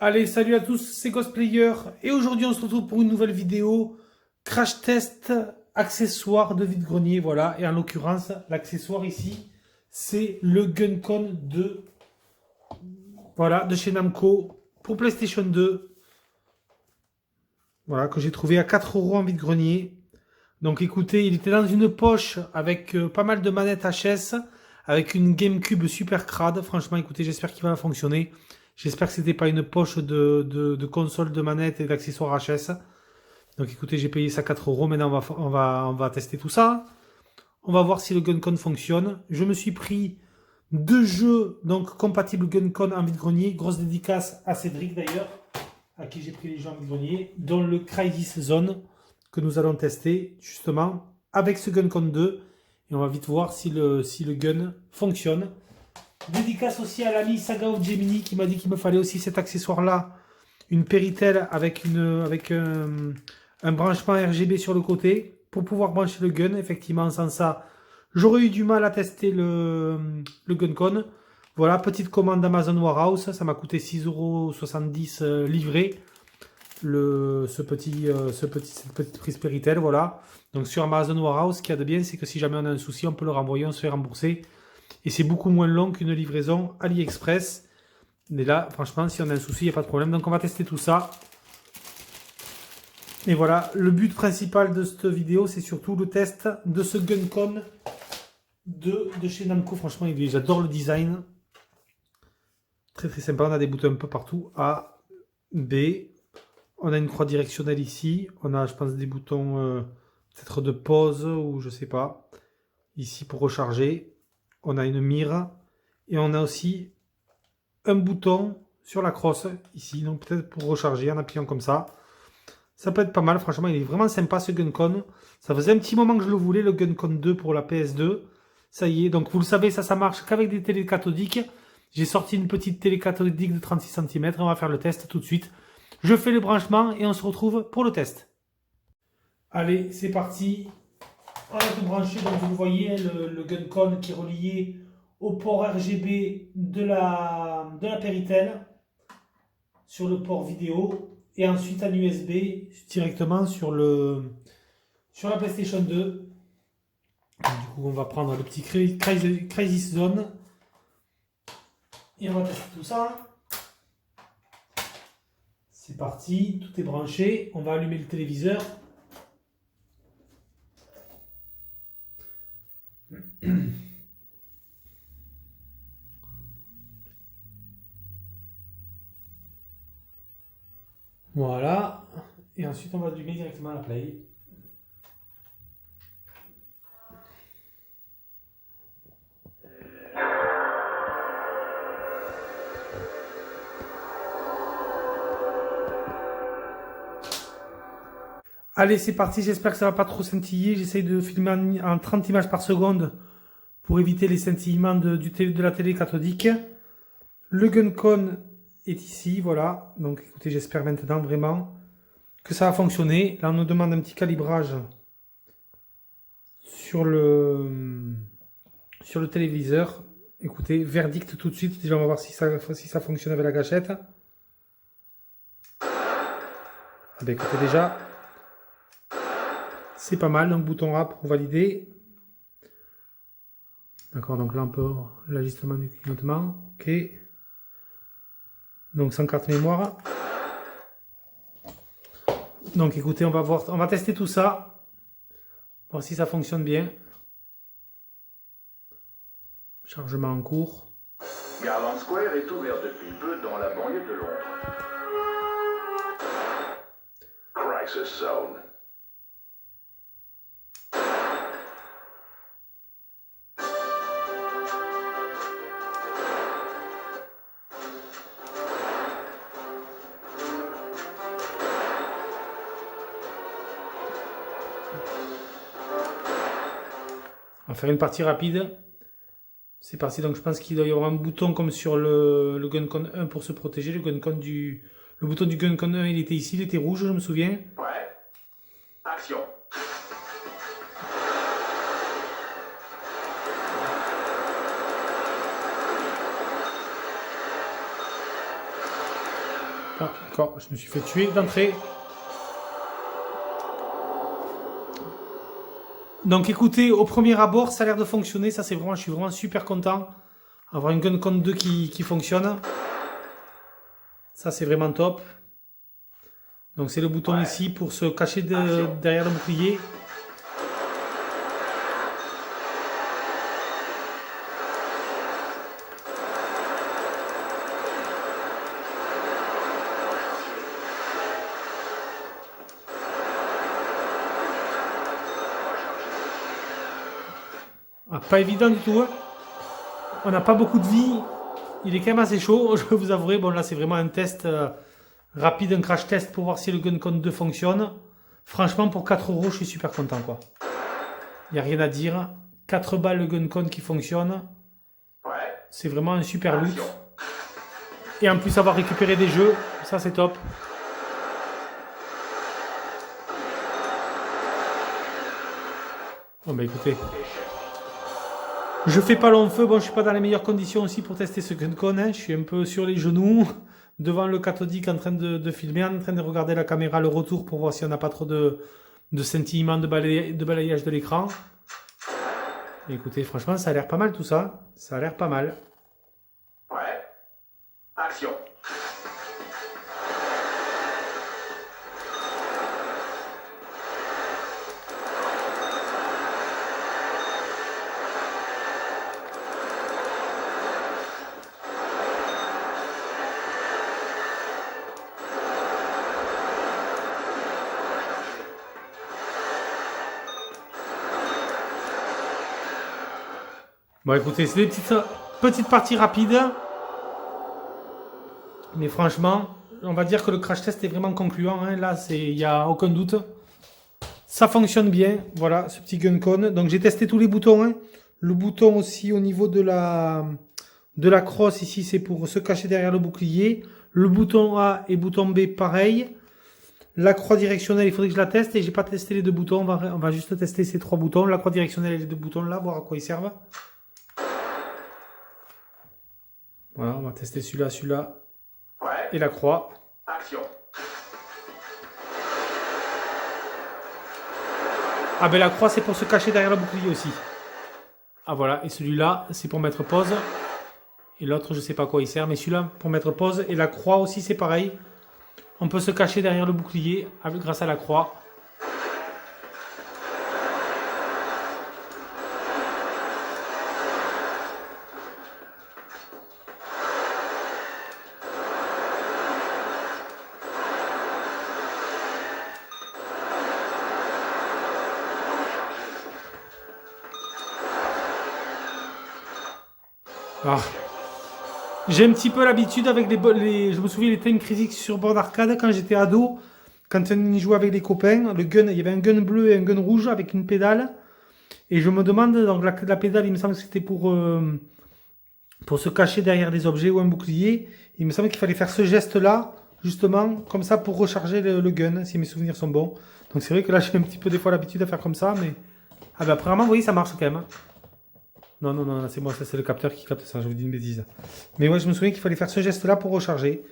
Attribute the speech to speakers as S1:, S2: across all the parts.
S1: Allez, salut à tous, c'est Ghostplayer et aujourd'hui on se retrouve pour une nouvelle vidéo crash test accessoire de vide-grenier, voilà. Et en l'occurrence, l'accessoire ici, c'est le GunCon 2, voilà, de chez Namco pour PlayStation 2, voilà, que j'ai trouvé à 4 € en vide-grenier. Donc écoutez, il était dans une poche avec pas mal de manettes HS, avec une GameCube super crade. Franchement, écoutez, j'espère qu'il va fonctionner. J'espère que c'était pas une poche de console de manettes et d'accessoires HS. Donc écoutez, j'ai payé ça 4 €. Maintenant, on va tester tout ça. On va voir si le GunCon fonctionne. Je me suis pris 2 jeux donc compatibles GunCon en vide-grenier. Grosse dédicace à Cédric d'ailleurs, à qui j'ai pris les jeux en vide-grenier, dont le Crisis Zone, que nous allons tester justement avec ce GunCon 2 et on va vite voir si le gun fonctionne. Dédicace aussi à l'ami Saga of Gemini qui m'a dit qu'il me fallait aussi cet accessoire là, une Péritel avec un branchement RGB sur le côté pour pouvoir brancher le gun. Effectivement, sans ça j'aurais eu du mal à tester le GunCon. Voilà, petite commande Amazon Warehouse, ça m'a coûté 6,70 € livré. Cette petite prise Péritel, voilà. Donc sur Amazon Warehouse, ce qu'il y a de bien, c'est que si jamais on a un souci, on peut le renvoyer, on se fait rembourser. Et c'est beaucoup moins long qu'une livraison AliExpress. Mais là, franchement, si on a un souci, il n'y a pas de problème. Donc on va tester tout ça. Et voilà, le but principal de cette vidéo, c'est surtout le test de ce GunCon de chez Namco. Franchement, j'adore le design. Très très sympa, on a des boutons un peu partout. A, B. On a une croix directionnelle ici. On a, je pense, des boutons peut-être de pause ou je sais pas. Ici pour recharger. On a une mire. Et on a aussi un bouton sur la crosse ici. Donc peut-être pour recharger en appuyant comme ça. Ça peut être pas mal. Franchement, il est vraiment sympa ce GunCon. Ça faisait un petit moment que je le voulais, le GunCon 2 pour la PS2. Ça y est. Donc vous le savez, ça marche qu'avec des télé cathodiques. J'ai sorti une petite télé cathodique de 36 cm. On va faire le test tout de suite. Je fais le branchement et on se retrouve pour le test. Allez, c'est parti. On a tout branché, donc vous le voyez, le GunCon qui est relié au port RGB de la Péritel sur le port vidéo et ensuite un USB directement sur la PlayStation 2. Donc, du coup, on va prendre le petit Crisis Zone et on va tester tout ça. C'est parti, tout est branché. On va allumer le téléviseur. Voilà. Et ensuite, on va allumer directement la Play. Allez, c'est parti, j'espère que ça va pas trop scintiller. J'essaye de filmer en 30 images par seconde pour éviter les scintillements de la télé cathodique. Le GunCon est ici, voilà. Donc écoutez, j'espère maintenant vraiment que ça va fonctionner. Là, on nous demande un petit calibrage sur le téléviseur. Écoutez, verdict tout de suite. Déjà, on va voir si ça fonctionne avec la gâchette. Ah ben écoutez, déjà... c'est pas mal, donc bouton A pour valider. D'accord, donc là on peut l'ajustement du clignotement. Ok. Donc sans carte mémoire. Donc écoutez, on va tester tout ça. Voir si ça fonctionne bien. Chargement en cours.
S2: Garland Square est ouvert depuis peu dans la banlieue de Londres. Crisis Zone.
S1: On va faire une partie rapide. C'est parti, donc je pense qu'il doit y avoir un bouton comme sur le GunCon 1 pour se protéger. Le bouton du GunCon 1, il était ici, il était rouge, je me souviens.
S2: Ouais. Action.
S1: D'accord, je me suis fait tuer d'entrée. Donc écoutez, au premier abord, ça a l'air de fonctionner. Ça, c'est vraiment, je suis vraiment super content. Avoir une GunCon 2 qui fonctionne. Ça, c'est vraiment top. Donc c'est le bouton ici pour se cacher derrière le bouclier. Ah, pas évident du tout. Hein. On n'a pas beaucoup de vie. Il est quand même assez chaud, je vous avouer. Bon là c'est vraiment un test rapide, un crash test pour voir si le GunCon 2 fonctionne. Franchement pour 4 €, je suis super content quoi. Il n'y a rien à dire. 4 balles le GunCon qui fonctionne. C'est vraiment un super loot. Et en plus avoir récupéré des jeux, ça c'est top. Bon bah écoutez. Je fais pas long feu, bon je suis pas dans les meilleures conditions aussi pour tester ce GunCon, hein. Je suis un peu sur les genoux, devant le cathodique en train de filmer, en train de regarder la caméra, le retour pour voir si on n'a pas trop de scintillement, de balayage de l'écran. Écoutez, franchement ça a l'air pas mal tout ça, ça a l'air pas mal.
S2: Ouais. Action.
S1: Bon écoutez, c'est des petites parties rapides. Mais franchement, on va dire que le crash test est vraiment concluant. Hein. Là, il n'y a aucun doute. Ça fonctionne bien. Voilà, ce petit GunCon. Donc j'ai testé tous les boutons. Hein. Le bouton aussi au niveau de la crosse ici, c'est pour se cacher derrière le bouclier. Le bouton A et bouton B, pareil. La croix directionnelle, il faudrait que je la teste. Et j'ai pas testé les deux boutons. On va juste tester ces 3 boutons. La croix directionnelle et les 2 boutons là, voir à quoi ils servent. Voilà, on va tester celui-là, et la croix.
S2: Action.
S1: Ah ben la croix c'est pour se cacher derrière le bouclier aussi. Ah voilà, et celui-là c'est pour mettre pause. Et l'autre je sais pas à quoi il sert, mais celui-là pour mettre pause. Et la croix aussi c'est pareil. On peut se cacher derrière le bouclier grâce à la croix. Ah. J'ai un petit peu l'habitude avec je me souviens les Time Crisis sur bord d'arcade quand j'étais ado, quand on y jouait avec les copains, le gun, il y avait un gun bleu et un gun rouge avec une pédale. Et je me demande, donc la pédale, il me semble que c'était pour se cacher derrière des objets ou un bouclier. Il me semble qu'il fallait faire ce geste-là, justement, comme ça pour recharger le gun, si mes souvenirs sont bons. Donc c'est vrai que là j'ai un petit peu des fois l'habitude de faire comme ça, mais... Ah ben apparemment, vous voyez, ça marche quand même. Non, non, non, c'est moi, ça c'est le capteur qui capte ça, je vous dis une bêtise. Mais ouais, je me souviens qu'il fallait faire ce geste-là pour recharger.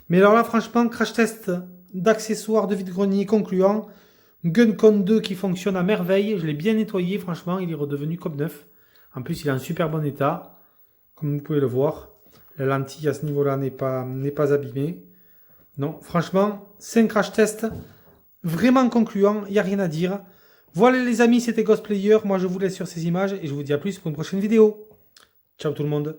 S1: Mais alors là, franchement, crash test d'accessoires de vide-grenier concluant. GunCon 2 qui fonctionne à merveille. Je l'ai bien nettoyé, franchement, il est redevenu comme neuf. En plus, il est en super bon état, comme vous pouvez le voir. La lentille à ce niveau-là n'est pas abîmée. Non, franchement, c'est un crash test vraiment concluant, il n'y a rien à dire. Voilà les amis, c'était Ghostplayer. Moi, je vous laisse sur ces images et je vous dis à plus pour une prochaine vidéo. Ciao tout le monde.